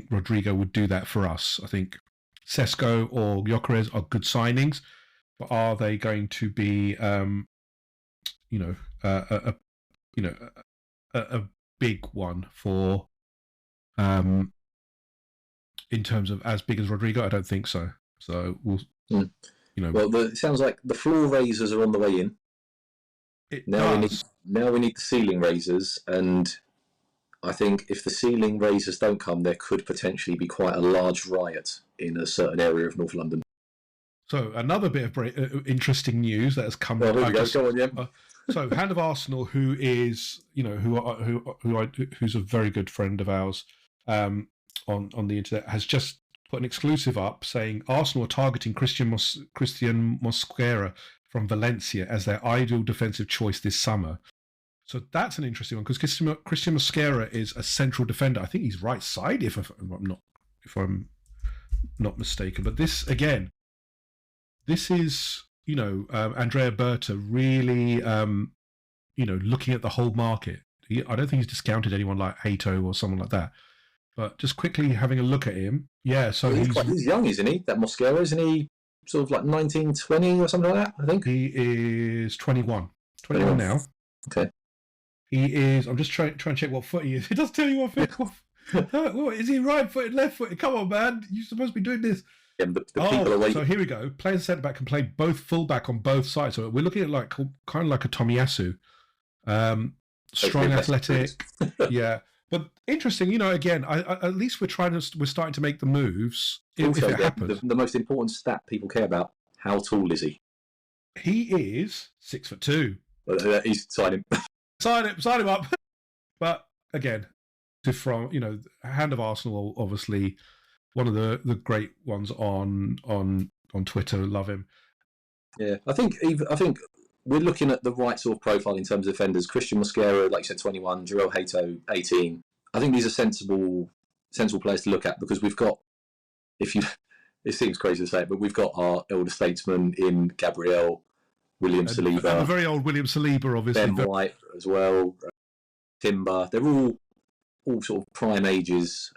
Rodrigo would do that for us. I think Sesko or Gyökeres are good signings, but are they going to be, a big one for, in terms of as big as Rodrigo? I don't think so. So we'll, you know. Well, it sounds like the floor raisers are on the way in. Now we need the ceiling raisers, and I think if the ceiling raisers don't come, there could potentially be quite a large riot in a certain area of North London. So another bit of interesting news that has come. Well, here we go. Go on, yeah. So Hand of Arsenal, who is, you know, who's a very good friend of ours, on the internet, has just put an exclusive up saying Arsenal are targeting Christian Mosquera from Valencia as their ideal defensive choice this summer. So that's an interesting one because Christian Mosquera is a central defender. I think he's right side if I'm not mistaken. But this is, you know, Andrea Berta really, you know, looking at the whole market. I don't think he's discounted anyone like Hato or someone like that. But just quickly having a look at him, yeah. So he's young, isn't he? That Mosquera, isn't he? Sort of like 19, 20 or something like that. I think he is 21 now. Okay. He is. I'm just trying to check what foot he is. It doesn't tell you what foot. What, is he right footed, left footed? Come on, man! You're supposed to be doing this. Yeah, the people are waiting. So here we go. Playing centre back can play both full back on both sides. So we're looking at like kind of like a Tomiyasu, strong, athletic. Yeah, but interesting. You know, again, at least we're starting to make the moves. Also, if it happens, the most important stat people care about: how tall is he? He is 6'2". He's signing. Sign him up. But again, from, you know, Hand of Arsenal, obviously one of the great ones on Twitter. Love him. Yeah, I think we're looking at the right sort of profile in terms of defenders. Christian Mosquera, like you said, 21. Joel Hato, 18. I think these are sensible players to look at because we've got, it seems crazy to say it, but we've got our elder statesman in Gabriel, William Saliba. And the very old William Saliba, obviously. Ben White as well, Timber. They're all sort of prime ages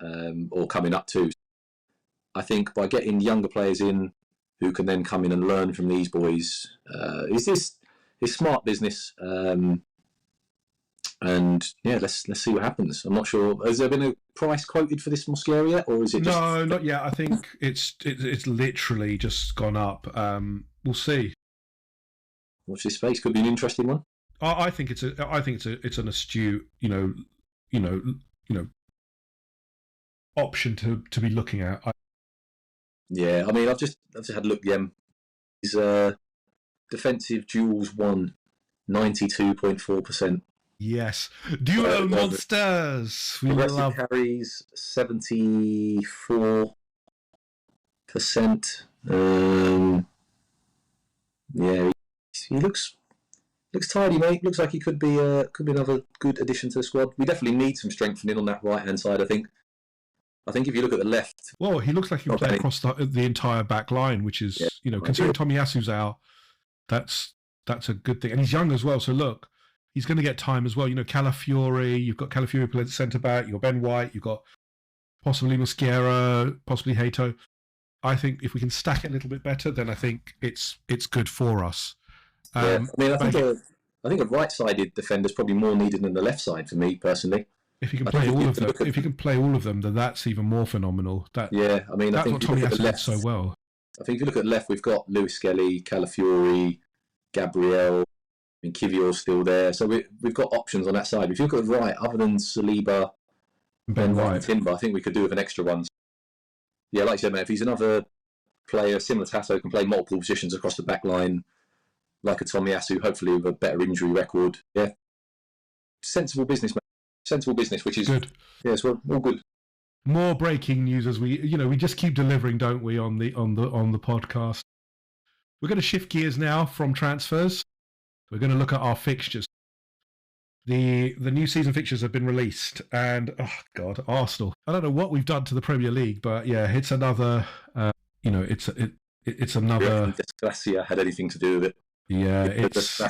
or coming up to. I think by getting younger players in who can then come in and learn from these boys, it's smart business. And yeah, let's see what happens. I'm not sure. Has there been a price quoted for this Mosquera yet, or is it? No, not yet. I think it's literally just gone up. We'll see. Watch this space. Could be an interesting one. I think it's an astute, you know, option to be looking at. Yeah, I mean, I've just had a look. His defensive duels won 92.4%. Yes, duo monsters. We love carries 74%. Yeah, he looks tidy, mate. Looks like he could be another good addition to the squad. We definitely need some strengthening on that right hand side. I think if you look at the left, well, he looks like he can play across the entire back line, which is, you know, considering Tomiyasu's out, that's a good thing, and he's young as well. So look, he's going to get time as well. You know, Calafiori, you've got Calafiori playing centre back. You've got Ben White. You've got possibly Mosquera, possibly Hato. I think if we can stack it a little bit better, then I think it's good for us. I mean, I think I think a right-sided defender is probably more needed than the left side for me personally. If you can play all of them, if you can play all of them, then that's even more phenomenal. I mean, I think what Tommy Asu did so well. I think if you look at the left, we've got Lewis Skelly, Calafiori, Gabriel. I mean, Kivior's still there, so we've got options on that side. If you look at the right, other than Saliba, Ben White, and Timber, I think we could do with an extra one. Yeah, like you said, mate, if he's another player similar to Tasso, can play multiple positions across the back line, like a Tommy Asu, hopefully with a better injury record. Yeah, sensible business, mate. Sensible business, which is good. Yes, well, all good. More breaking news as we just keep delivering, don't we, on the podcast. We're going to shift gears now from transfers. We're going to look at our fixtures. The new season fixtures have been released, and oh god, Arsenal. I don't know what we've done to the Premier League, but yeah, it's another. It's another. Desgracia had anything to do with it? Yeah, it's.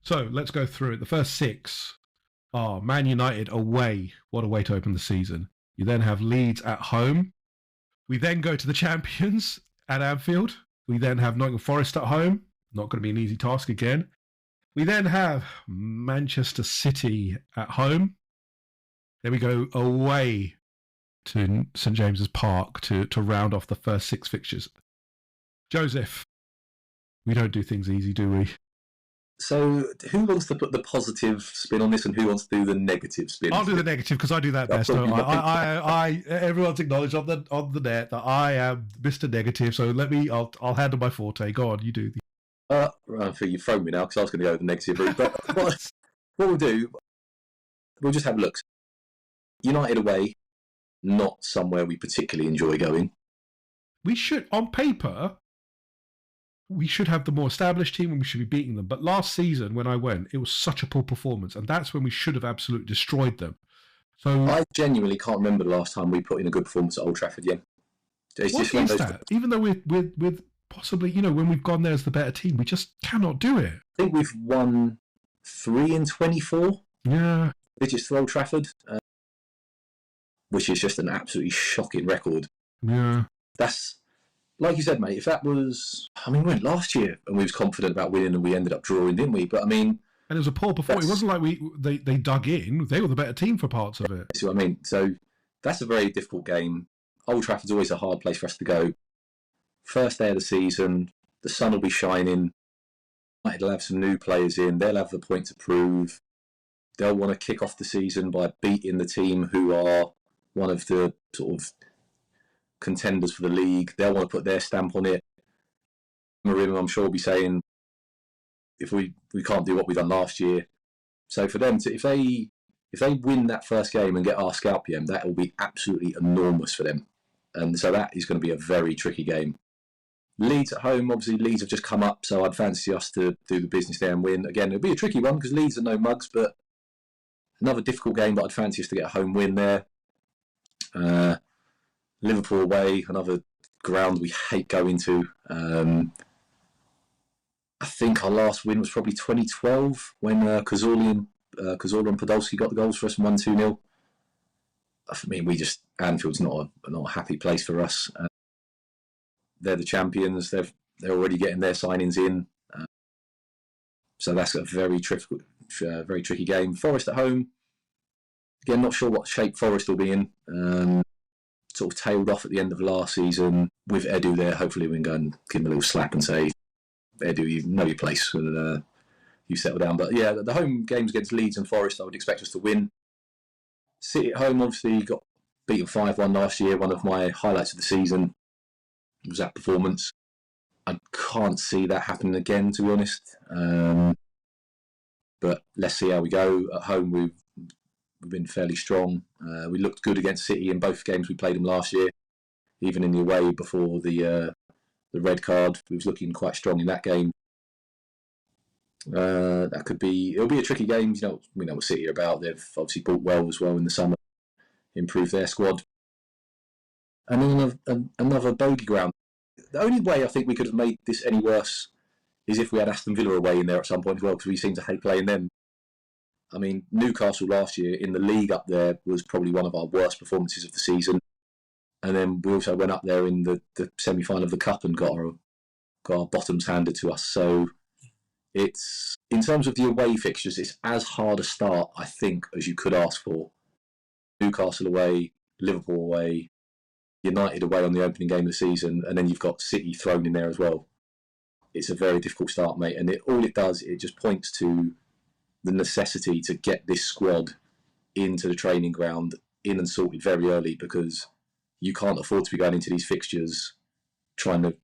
So let's go through it. The first 6 are Man United away. What a way to open the season! You then have Leeds at home. We then go to the champions at Anfield. We then have Nottingham Forest at home. Not going to be an easy task again. We then have Manchester City at home. Then we go away to St James's Park to round off the first 6 fixtures. Joseph, we don't do things easy, do we? So who wants to put the positive spin on this and who wants to do the negative spin? I'll do the negative because I do that best. Everyone's acknowledged on the net that I am Mr. Negative, so I'll handle my forte. Go on, you do the... I think you've thrown me now because I was going to go with the negative route. But what we'll do, we'll just have a look. United away, not somewhere we particularly enjoy going. We should, on paper, we should have the more established team and we should be beating them. But last season, when I went, it was such a poor performance, and that's when we should have absolutely destroyed them. So I genuinely can't remember the last time we put in a good performance at Old Trafford yet. What is that? Even though with possibly, when we've gone there as the better team, we just cannot do it. I think we've won 3 in 24. Yeah. Digits for Old Trafford, which is just an absolutely shocking record. Yeah. That's, like you said, mate, if that was... we went last year and we was confident about winning and we ended up drawing, didn't we? But, And it was a poor performance. It wasn't like they dug in. They were the better team for parts of it. See what I mean? So that's a very difficult game. Old Trafford's always a hard place for us to go. First day of the season, the sun will be shining. They'll have some new players in. They'll have the point to prove. They'll want to kick off the season by beating the team who are one of the sort of contenders for the league. They'll want to put their stamp on it. Mourinho, I'm sure, will be saying, if we can't do what we done last year. So for them to, if they win that first game and get our scalp PM, that will be absolutely enormous for them. And so that is going to be a very tricky game. Leeds at home, obviously Leeds have just come up, so I'd fancy us to do the business there and win. Again, it'll be a tricky one because Leeds are no mugs, but another difficult game, but I'd fancy us to get a home win there. Liverpool away, another ground we hate going to. I think our last win was probably 2012 when Cazorla and Podolski got the goals for us and won 2-0. Anfield's not a happy place for us. They're the champions. They're already getting their signings in. So that's a very tricky game. Forest at home. Again, not sure what shape Forest will be in. Sort of tailed off at the end of last season. With Edu there, hopefully we can go and give him a little slap and say, Edu, you know your place and you settle down. But yeah, the home games against Leeds and Forest, I would expect us to win. City at home, obviously, got beaten 5-1 last year. One of my highlights of the season was that performance. I can't see that happening again, to be honest. But let's see how we go. At home, we've been fairly strong. We looked good against City in both games we played them last year. Even in the away before the red card, we was looking quite strong in that game. It'll be a tricky game. We know what City are about. They've obviously bought well as well in the summer, improved their squad. And then another bogey ground. The only way I think we could have made this any worse is if we had Aston Villa away in there at some point as well, because we seem to hate playing them. Newcastle last year in the league up there was probably one of our worst performances of the season. And then we also went up there in the semi-final of the Cup and got our bottoms handed to us. So, It's, in terms of the away fixtures, it's as hard a start, I think, as you could ask for. Newcastle away, Liverpool away, United away on the opening game of the season, and then you've got City thrown in there as well. It's a very difficult start, mate. And all it does, it just points to the necessity to get this squad into the training ground, in and sorted very early, because you can't afford to be going into these fixtures trying to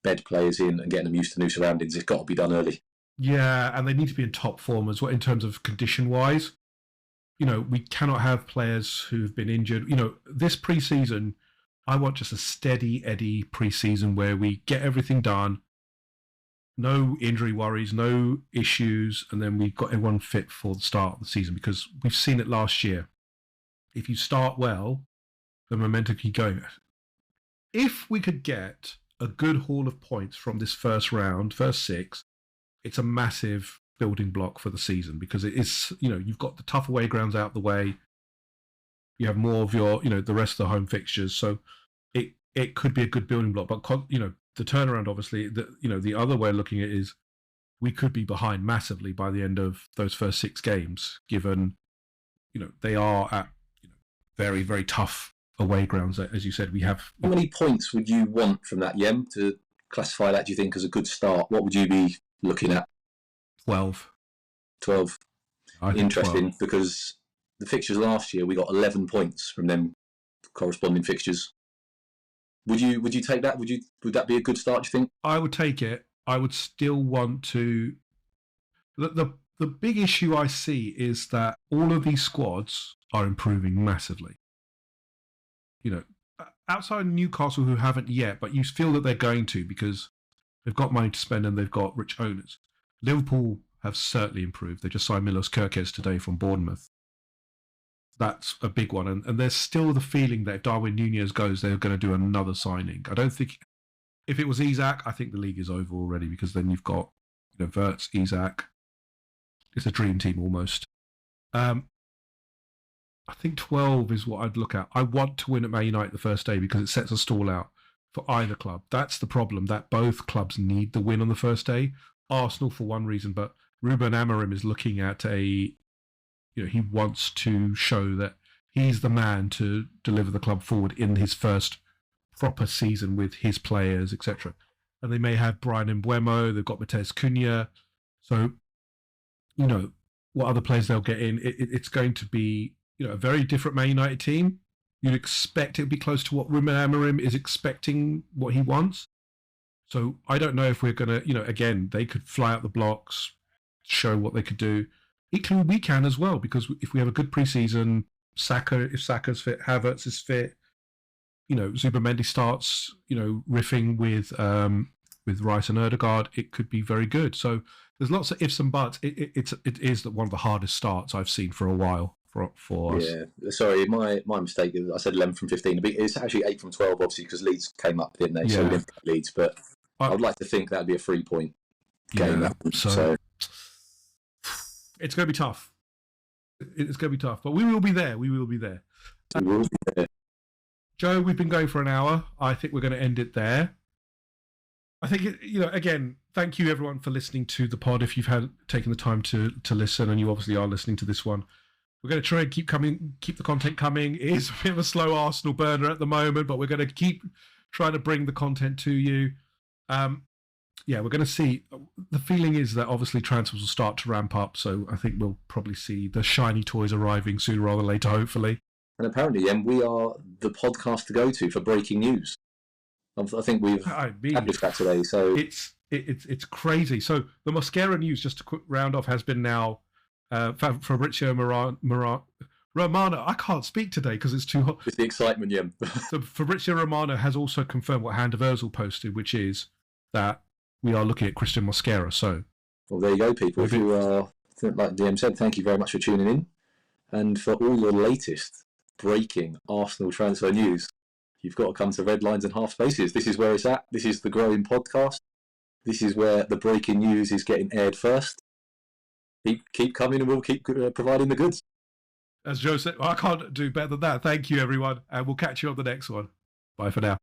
bed players in and getting them used to new surroundings. It's got to be done early. Yeah, and they need to be in top form as well in terms of condition-wise. You know, we cannot have players who've been injured. You know, this pre-season, I want just a steady Eddie pre-season where we get everything done, no injury worries, no issues, and then we've got everyone fit for the start of the season, because we've seen it last year. If you start well, the momentum can go. If we could get a good haul of points from this first round, first 6, it's a massive building block for the season, because it is, you know, you've got the tough away grounds out the way. You have more of your, you know, the rest of the home fixtures. So it could be a good building block. But, you know, the turnaround, obviously, the other way of looking at it is we could be behind massively by the end of those first 6 games, given, you know, they are at, you know, very, very tough away grounds. As you said, we have. How many points would you want from that, Yem, to classify that, do you think, as a good start? What would you be looking at? 12. 12. Interesting, 12. because the fixtures last year, we got 11 points from them corresponding fixtures. Would you take that? Would that be a good start, do you think? I would take it. I would still want to. The big issue I see is that all of these squads are improving massively. You know, outside Newcastle, who haven't yet, but you feel that they're going to, because they've got money to spend and they've got rich owners. Liverpool have certainly improved. They just signed Milos Kerkez today from Bournemouth. That's a big one. And there's still the feeling that if Darwin Nunez goes, they're going to do another signing. I don't think, if it was Isak, I think the league is over already, because then you've got, you know, Wirtz, Isak. It's a dream team almost. I think 12 is what I'd look at. I want to win at Man United the first day, because it sets a stall out for either club. That's the problem, that both clubs need the win on the first day. Arsenal for one reason, but Ruben Amorim is looking at he wants to show that he's the man to deliver the club forward in his first proper season with his players, etc. And they may have Brian Mbeumo, they've got Matheus Cunha. So, you know, what other players they'll get in, it's going to be, you know, a very different Man United team. You'd expect it to be close to what Ruben Amorim is expecting, what he wants. So I don't know if we're going to, you know, again, they could fly out the blocks, show what they could do. Equally, we can as well, because if we have a good preseason, if Saka's fit, Havertz is fit, you know, Zubimendi starts, you know, riffing with Rice and Ødegaard, it could be very good. So there's lots of ifs and buts. It is one of the hardest starts I've seen for a while for us. Yeah, sorry, my mistake. I said 11 from 15. It's actually 8 from 12, obviously, because Leeds came up, didn't they? Yeah. So we didn't pick Leeds, but I would like to think that'd be a 3-point game. Yeah, so it's going to be tough. It's going to be tough, but we will be there. We will be there. Joe, we've been going for an hour. I think we're going to end it there. I think, you know, again, thank you everyone for listening to the pod. If you've taken the time to listen, and you obviously are listening to this one, we're going to try and keep the content coming. It is a bit of a slow Arsenal burner at the moment, but we're going to keep trying to bring the content to you. Yeah, we're going to see. The feeling is that obviously transfers will start to ramp up, so I think we'll probably see the shiny toys arriving sooner rather than later, hopefully. And apparently, we are the podcast to go to for breaking news. I think we've established that today. So it's crazy. So the Mosquera news, just to quick round off, has been now Fabrizio Romano. I can't speak today because it's too hot. It's the excitement, yeah. So Fabrizio Romano has also confirmed what Hand of Ozil posted, which is that we are looking at Christian Mosquera. So, well, there you go, people. If you are, like DM said, thank you very much for tuning in, and for all your latest breaking Arsenal transfer news, you've got to come to Red Lines and Half Spaces. This is where it's at. This is the growing podcast. This is where the breaking news is getting aired first. Keep coming, and we'll keep providing the goods. As Joe said, I can't do better than that. Thank you, everyone, and we'll catch you on the next one. Bye for now.